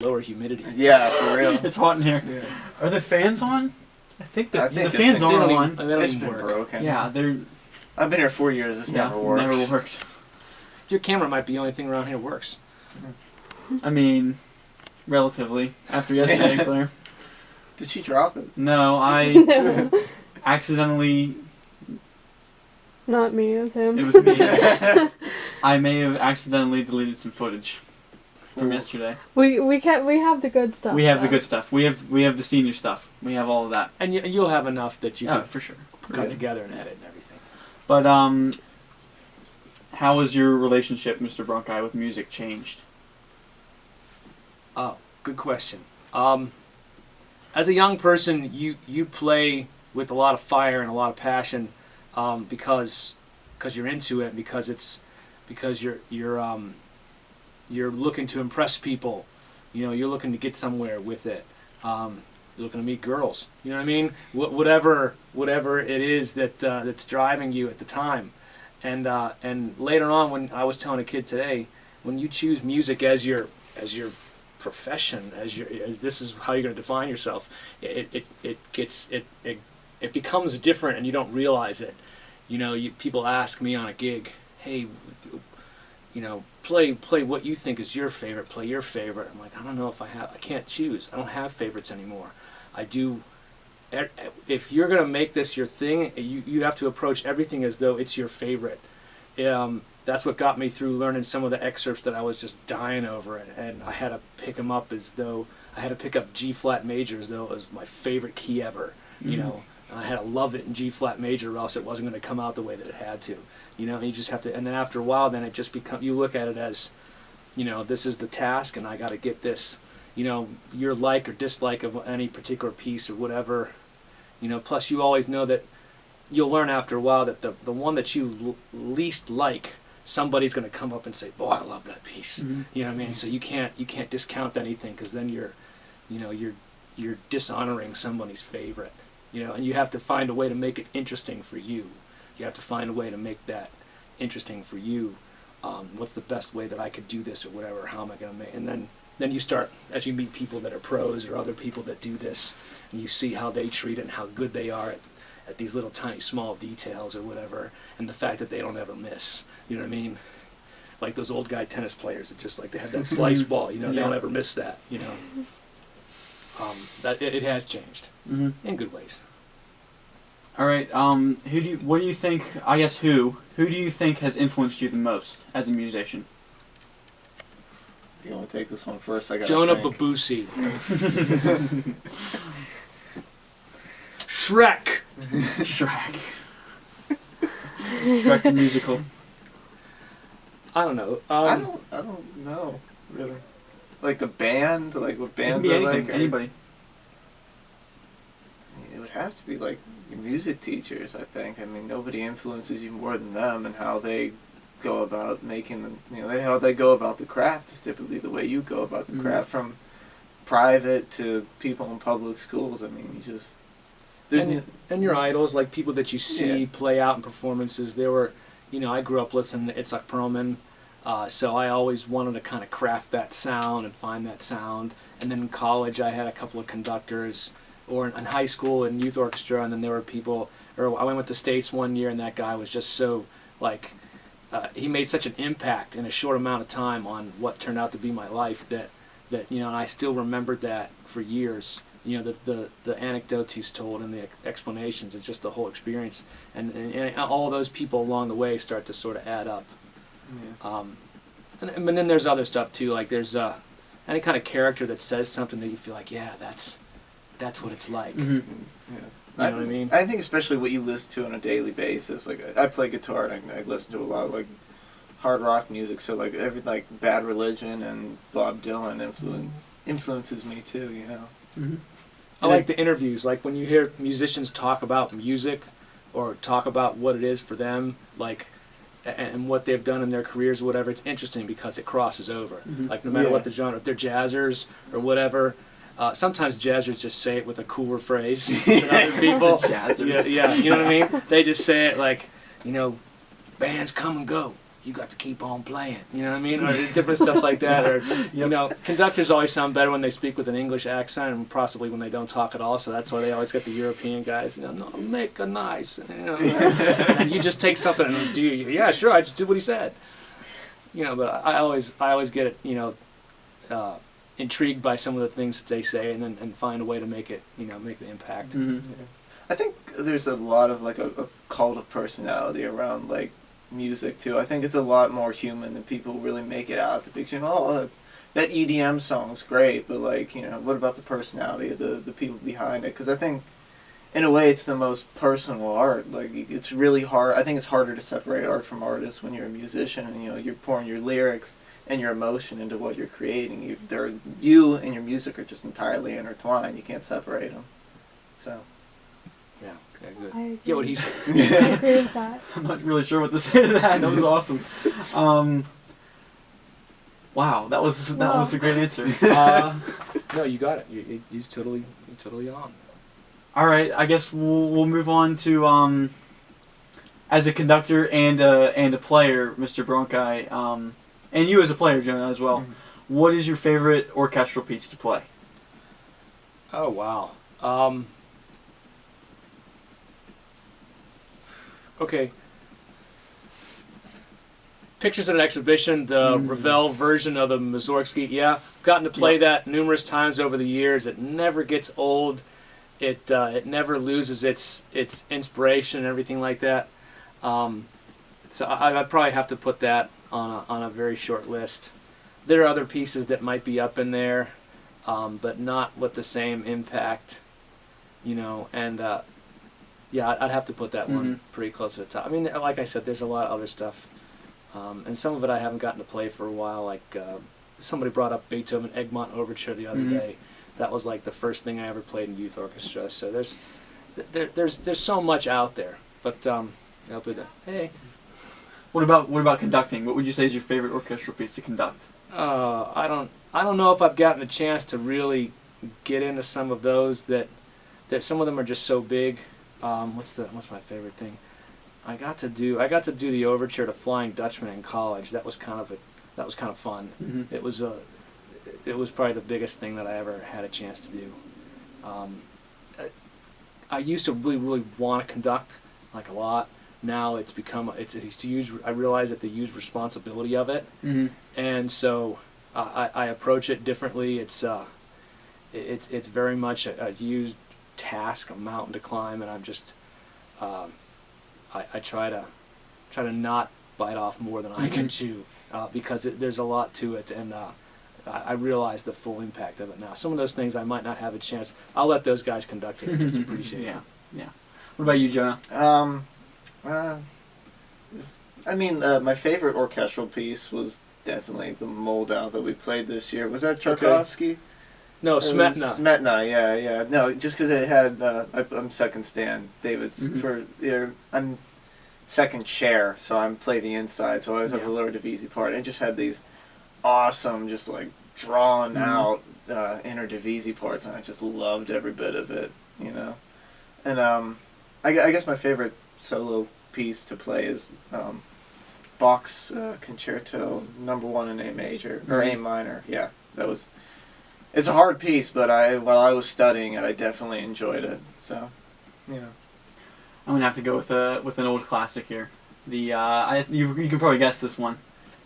lower humidity. Yeah, for real. It's hot in here. Yeah. Are the fans on? I think the this fans thing- are They don't on. even- they don't It's even been work. broken. Yeah, they're I've been here 4 years. This never works. Never worked. Your camera might be the only thing around here that works. I mean, relatively. After yesterday, Claire. Did she drop it? No, I No, accidentally. not me. It was him. It was me. I may have accidentally deleted some footage from Ooh. yesterday. We have the good stuff. We have the though. good stuff. We have the senior stuff. We have all of that. And you'll have enough that you Yeah, can for sure. cut together and edit and everything. But how has your relationship, Mr. Bronchi, with music changed? Oh, good question. As a young person, you play with a lot of fire and a lot of passion, because you're into it, because you're looking to impress people. You know, you're looking to get somewhere with it. You're looking to meet girls. You know what I mean? Whatever it is that's driving you at the time. And later on, when I was telling a kid today, when you choose music as your profession, as this is how you're going to define yourself, it becomes different, and you don't realize it. You know, people ask me on a gig, hey, you know, play what you think is your favorite, play your favorite. I'm like, I don't know if I can't choose. I don't have favorites anymore. I do. If you're going to make this your thing, you have to approach everything as though it's your favorite. That's what got me through learning some of the excerpts that I was just dying over, and I had to pick them up as though I had to pick up G-flat major as though it was my favorite key ever. You know, and I had to love it in G-flat major, or else it wasn't going to come out the way that it had to. You know, and you just have to. And then after a while, then it just becomes. You look at it as, you know, this is the task, and I got to get this. You know, your like or dislike of any particular piece or whatever. You know, plus you always know that you'll learn after a while that the one that you least like, somebody's going to come up and say, "Boy, I love that piece." Mm-hmm. You know what I mean? So you can't discount anything, because then you're dishonoring somebody's favorite. You know, and you have to find a way to make it interesting for you. You have to find a way to make that interesting for you. What's the best way that I could do this, or whatever? How am I going to make? And then you start, as you meet people that are pros or other people that do this, and you see how they treat it and how good they are at these little tiny small details or whatever, and the fact that they don't ever miss. You know what I mean? Like those old guy tennis players that just like they have that slice ball. You know, they don't ever miss that. You know, that it has changed in good ways. All right. What do you think? I guess who do you think has influenced you the most as a musician? Do you want to take this one first? I got Jonah think. Babusi. Shrek. Shrek. Shrek the musical. I don't know. I don't know really. Like a band, like what It can bands be I anything. like. Anybody. It would have to be like your music teachers. I think. I mean, nobody influences you more than them, and how they go about making them. You know, how they go about the craft is typically the way you go about the craft, from private to people in public schools. I mean, you just And your idols, like people that you see play out in performances. There were, you know, I grew up listening to Itzhak Perlman, so I always wanted to kind of craft that sound and find that sound. And then in college, I had a couple of conductors, or in high school in youth orchestra, and then there were people. Or I went to States one year, and that guy was just so like. He made such an impact in a short amount of time on what turned out to be my life that you know, and I still remembered that for years. You know, the anecdotes he's told and the explanations, it's just the whole experience, and all those people along the way start to sort of add up. Yeah. And then there's other stuff too, like there's any kind of character that says something that you feel like, yeah, that's what it's like. Yeah. You know what I mean? I think especially what you listen to on a daily basis. Like I play guitar, and I listen to a lot of like hard rock music. So like everything like Bad Religion and Bob Dylan influences me too. You know. I like the interviews, like when you hear musicians talk about music, or talk about what it is for them, like, and what they've done in their careers or whatever. It's interesting because it crosses over. Like no matter what the genre, if they're jazzers or whatever. Sometimes jazzers just say it with a cooler phrase than other people. Jazzers. Yeah, you know what I mean? They just say it like, you know, bands come and go. you got to keep on playing. You know what I mean? Or different stuff like that. Or, you know, conductors always sound better when they speak with an English accent and possibly when they don't talk at all. So that's why they always get the European guys, you know, no, make a nice. You know, and you just take something and do you, yeah, sure, I just did what he said. You know, but I always get it, you know, intrigued by some of the things that they say and find a way to make it, you know, make the impact. Mm-hmm. Yeah. I think there's a lot of like a cult of personality around like music too. I think it's a lot more human than people really make it out to be. You know, oh, that EDM song's great, but like, you know, what about the personality of the people behind it? Because I think, in a way, it's the most personal art. Like, it's really hard. I think it's harder to separate art from artists when you're a musician, and you know, you're pouring your lyrics and your emotion into what you're creating. You and your music are just entirely intertwined. You can't separate them. So. Yeah, good. I agree. Get what he said. I agree with that. I'm not really sure what to say to that. That was awesome. Wow, that was a great answer. No, you got it. He's totally on. All right, I guess we'll move on to as a conductor and a player, Mr. Bronchi, and you as a player, Jonah, as well. Mm-hmm. What is your favorite orchestral piece to play? Oh wow. Okay. Pictures at an exhibition, the Ravel version of the Mussorgsky. Yeah, I've gotten to play that numerous times over the years. It never gets old. It never loses its inspiration and everything like that. So I'd probably have to put that on a very short list. There are other pieces that might be up in there, but not with the same impact, you know. And yeah, I'd have to put that one pretty close to the top. I mean, like I said, there's a lot of other stuff, and some of it I haven't gotten to play for a while. Like somebody brought up Beethoven Egmont Overture the other day. That was like the first thing I ever played in youth orchestra. So there's so much out there. But I'll put that. Hey. What about conducting? What would you say is your favorite orchestral piece to conduct? I don't know if I've gotten a chance to really get into some of those that some of them are just so big. What's my favorite thing? I got to do the overture to Flying Dutchman in college. That was kind of fun. Mm-hmm. It was probably the biggest thing that I ever had a chance to do. I used to really want to conduct, like a lot. Now it's become it's huge. I realize that the huge responsibility of it, and so I approach it differently. It's very much a huge task, a mountain to climb, and I'm just I try to not bite off more than I can chew, because there's a lot to it, and I realize the full impact of it now. Some of those things I might not have a chance. I'll let those guys conduct it and just appreciate it. Yeah. What about you, Jonah? I mean, my favorite orchestral piece was definitely the Moldau that we played this year. Was that Tchaikovsky? Okay. No, Smetana. Smetana, yeah. No, just because it had, I'm second stand, David's I'm second chair, so I'm play the inside, so I always have a lower divisi part. And it just had these awesome, just like drawn out inner divisi parts, and I just loved every bit of it, you know. And I guess my favorite solo piece to play is Bach's Concerto No. 1 in A major or A minor. Yeah, that was. It's a hard piece, but while I was studying it, I definitely enjoyed it. So, you know. I'm gonna have to go with an old classic here. The you can probably guess this one,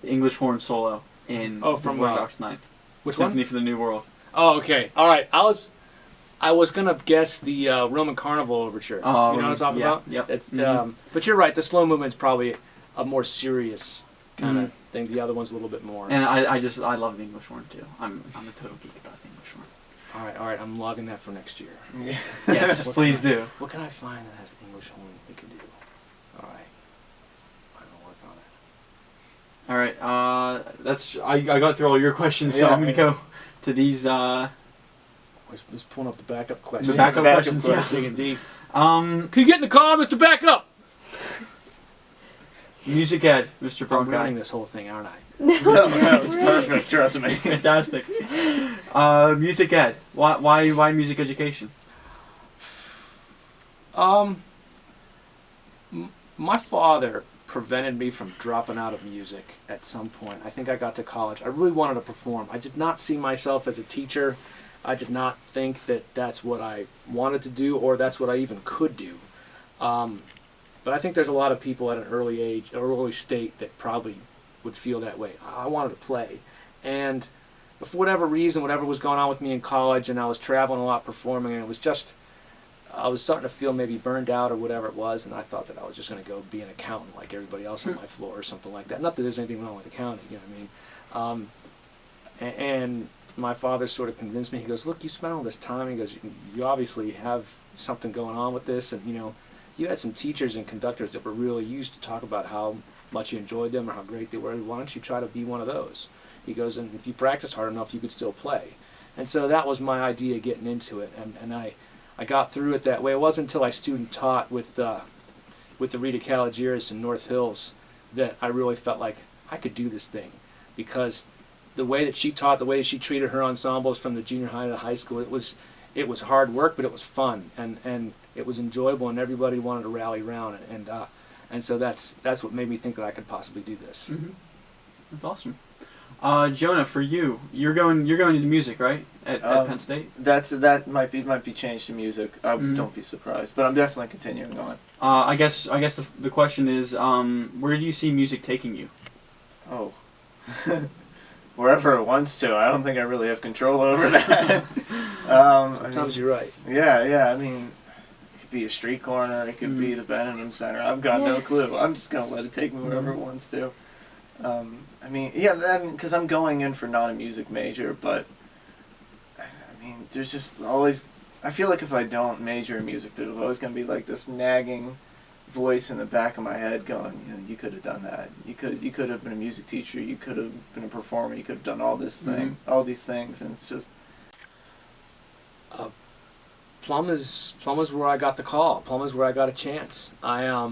the English horn solo in from Dvorak's Ninth. Which Symphony one? for the New World. Oh, okay. All right. I was gonna guess the Roman Carnival Overture. Oh, you know what I'm talking about? Yep. It's but you're right. The slow movement's probably a more serious kind of thing. The other one's a little bit more. And I love the English horn too. I'm a total geek about the English horn. All right. I'm logging that for next year. Yeah. Yes, please do. What can I find that has the English horn we can do? All right. I'm gonna work on it. All right. That's I got through all your questions, so I'm gonna go to these. I was pulling up the backup questions. The backup questions. Yeah. Digging deep. Can you get in the car, Mr. Backup? Music ed, Mr. I'm Bronchi. running this whole thing, aren't I? No, it's perfect. Trust me. Fantastic. Music ed. Why music education? My father prevented me from dropping out of music at some point. I think I got to college. I really wanted to perform. I did not see myself as a teacher. I did not think that that's what I wanted to do or that's what I even could do. But I think there's a lot of people at an early age, or early state, that probably would feel that way. I wanted to play. And for whatever reason, whatever was going on with me in college, and I was traveling a lot performing, and it was just, I was starting to feel maybe burned out or whatever it was, and I thought that I was just going to go be an accountant like everybody else on my floor or something like that. Not that there's anything wrong with accounting, you know what I mean? And my father sort of convinced me. He goes, look, you spent all this time. He goes, you obviously have something going on with this, and you had some teachers and conductors that were really used to talk about how much you enjoyed them or how great they were. Why don't you try to be one of those? He goes, and if you practice hard enough, you could still play. And so that was my idea getting into it, and I got through it that way. It wasn't until I student taught with the Rita Caligiris in North Hills that I really felt like I could do this thing, because the way that she taught, the way she treated her ensembles from the junior high to high school, it was hard work, but it was fun, and it was enjoyable, and everybody wanted to rally around it, and so that's what made me think that I could possibly do this. Mm-hmm. That's awesome. Jonah, for you, you're going into music, right? At Penn State. That might be changed to music. I don't be surprised, but I'm definitely continuing on. I guess the question is, where do you see music taking you? Oh, wherever it wants to. I don't think I really have control over that. Sometimes you're right. Yeah. I mean, it could be a street corner. It could be the Benham Center. I've got no clue. I'm just gonna let it take me wherever it wants to. Because I'm going in for not a music major, but I mean, there's just always. I feel like if I don't major in music, there's always gonna be like this nagging voice in the back of my head going, you could have done that. You could have been a music teacher. You could have been a performer. You could have done all these things, and it's just. Plum is where I got the call. Plum is where I got a chance. I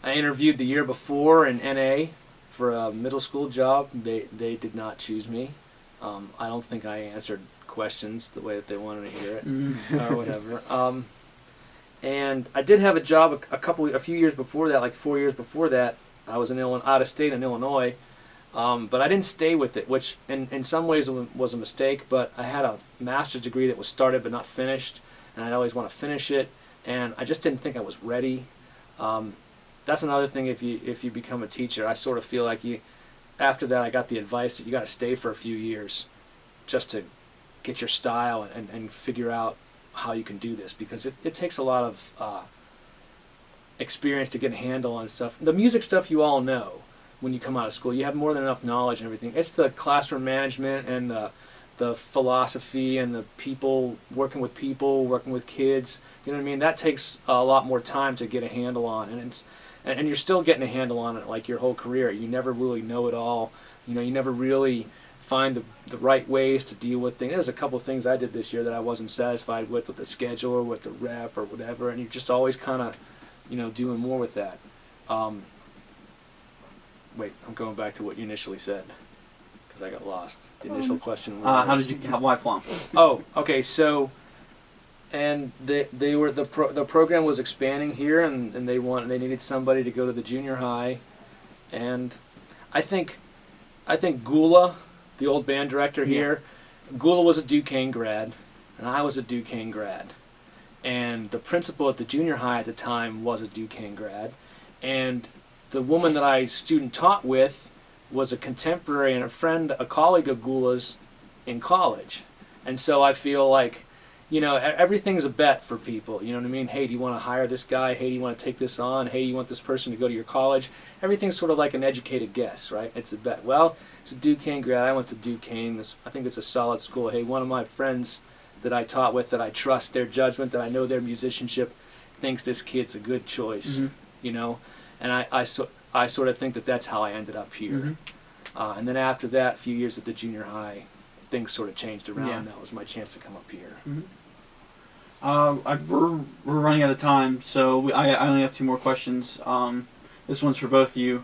interviewed the year before in NA for a middle school job. They did not choose me. I don't think I answered questions the way that they wanted to hear it or whatever. And I did have a job a few years before that, like 4 years before that. I was out of state in Illinois, but I didn't stay with it, which in some ways was a mistake. But I had a master's degree that was started but not finished, and I always want to finish it, and I just didn't think I was ready. That's another thing. If you become a teacher, I sort of feel like after that I got the advice that you got to stay for a few years, just to get your style and figure out how you can do this, because it takes a lot of experience to get a handle on stuff. The music stuff you all know when you come out of school. You have more than enough knowledge and everything. It's the classroom management and the philosophy and the people, working with kids. You know what I mean? That takes a lot more time to get a handle on, and you're still getting a handle on it like your whole career. You never really know it all. You never really find the right ways to deal with things. There's a couple of things I did this year that I wasn't satisfied with the schedule or with the rep or whatever, and you're just always kind of, doing more with that. Wait, I'm going back to what you initially said, because I got lost. The initial question was... Why Plum? Oh, okay, so... And the program was expanding here, and they needed somebody to go to the junior high, and I think Gula, the old band director here, Gula was a Duquesne grad, and I was a Duquesne grad, and the principal at the junior high at the time was a Duquesne grad, and the woman that I student taught with was a contemporary and a colleague of Gula's in college, and so I feel like, everything's a bet for people. You know what I mean? Hey, do you want to hire this guy? Hey, do you want to take this on? Hey, you want this person to go to your college? Everything's sort of like an educated guess, right? It's a bet. Well, it's a Duquesne grad. I went to Duquesne. I think it's a solid school. Hey, one of my friends that I taught with, that I trust their judgment, that I know their musicianship, thinks this kid's a good choice, And I sort of think that that's how I ended up here. And then after that, a few years at the junior high, things sort of changed around. Yeah. That was my chance to come up here. We're running out of time, so I only have 2 more questions. This one's for both of you.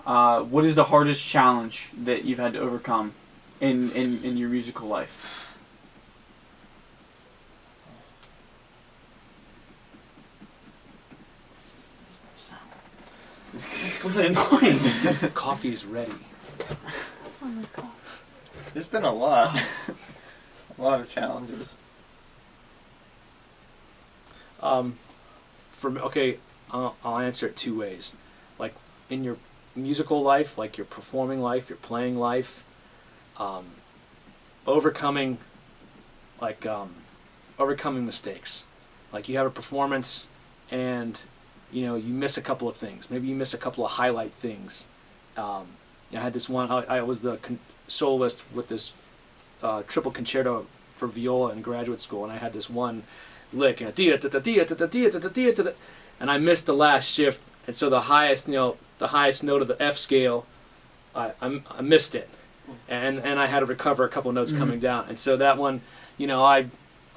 What is the hardest challenge that you've had to overcome in your musical life? completely annoying. The coffee is ready. That's not my call. There's been a lot. A lot of challenges. I'll answer it two ways. Like in your musical life, like your performing life, your playing life, overcoming mistakes. Like you have a performance and you miss a couple of things. Maybe you miss a couple of highlight things. I had this one, I was the soloist with this triple concerto for viola in graduate school, and I had this one lick, and I missed the last shift, and so the highest note of the F scale, I missed it, and I had to recover a couple of notes coming down, and so that one,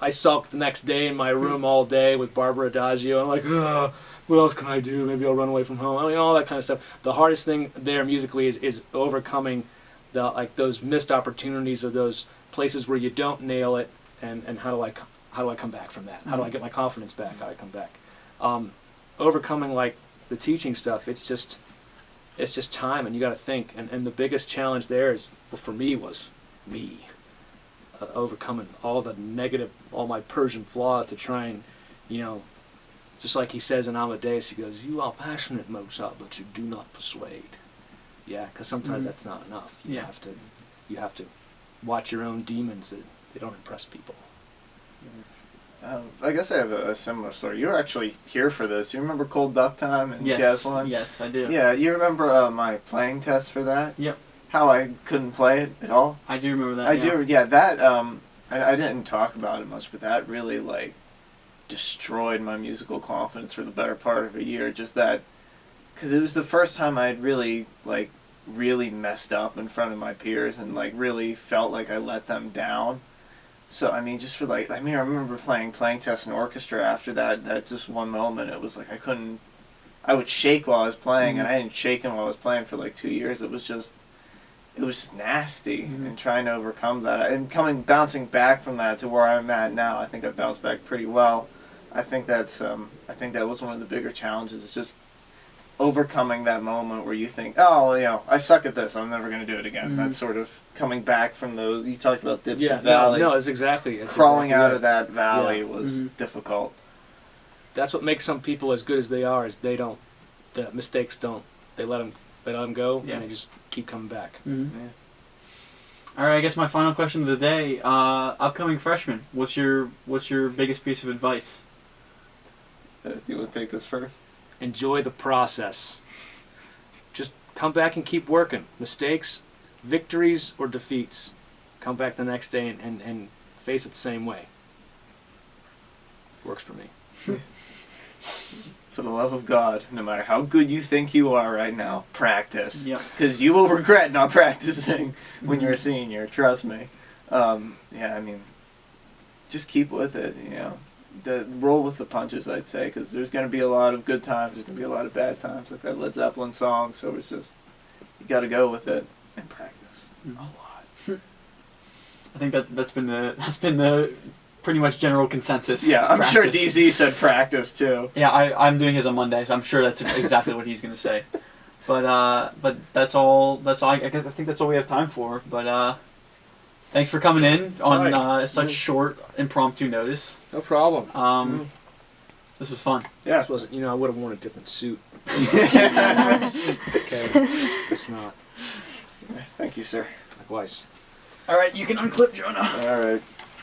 I sulked the next day in my room all day with Barbara Adagio. I'm like, ugh, what else can I do? Maybe I'll run away from home. I mean, all that kind of stuff. The hardest thing there musically is overcoming those missed opportunities of those places where you don't nail it, and how do I come back from that? How do I get my confidence back? How do I come back? Overcoming like the teaching stuff, it's just time, and you got to think. And the biggest challenge there for me was me. Overcoming all the negative, all my Persian flaws to try and, just like he says in Amadeus, he goes, "You are passionate, Mozart, but you do not persuade." Yeah, because sometimes that's not enough. You have to watch your own demons. They don't impress people. I guess I have a similar story. You were actually here for this. You remember Cold Duck Time and Yes, Jazz One? yes, I do. Yeah, you remember my playing test for that? Yep. How I couldn't play it at all? I do remember that. I do, yeah, that, I didn't talk about it much, but that really, destroyed my musical confidence for the better part of a year. Just that, because it was the first time I'd really, really messed up in front of my peers and, really felt like I let them down. So, I mean, just for, I remember playing tests in orchestra after that just one moment. It was I would shake while I was playing, and I hadn't shaken while I was playing for, 2 years. It was just nasty, and trying to overcome that. And bouncing back from that to where I'm at now, I think I've bounced back pretty well. I think that was one of the bigger challenges, is just overcoming that moment where you think, oh, I suck at this, I'm never going to do it again. That's sort of coming back from those, you talked about dips and valleys. No, it's exactly. Crawling out of that valley was difficult. That's what makes some people as good as they are, is the mistakes don't, they let them go, and they just keep coming back. Yeah. All right, I guess my final question of the day, upcoming freshmen, what's your biggest piece of advice? Do you want to take this first? Enjoy the process. Just come back and keep working. Mistakes, victories, or defeats. Come back the next day and face it the same way. Works for me. For the love of God, no matter how good you think you are right now, practice. Yep. Because you will regret not practicing when you're a senior, trust me. Just keep with it, roll with the punches, I'd say, because there's going to be a lot of good times, there's going to be a lot of bad times, like that Led Zeppelin song, so it's just, you got to go with it and practice a lot. I think that's been the pretty much general consensus. Yeah, I'm sure Practice. DZ said practice too. Yeah, I'm doing his on Monday, so I'm sure that's exactly what he's going to say. But that's all. I guess I think that's all we have time for. But thanks for coming in on such short, impromptu notice. No problem. This was fun. Yeah. This wasn't, I would have worn a different suit. Okay. It's not. Thank you, sir. Likewise. All right, you can unclip Jonah. All right.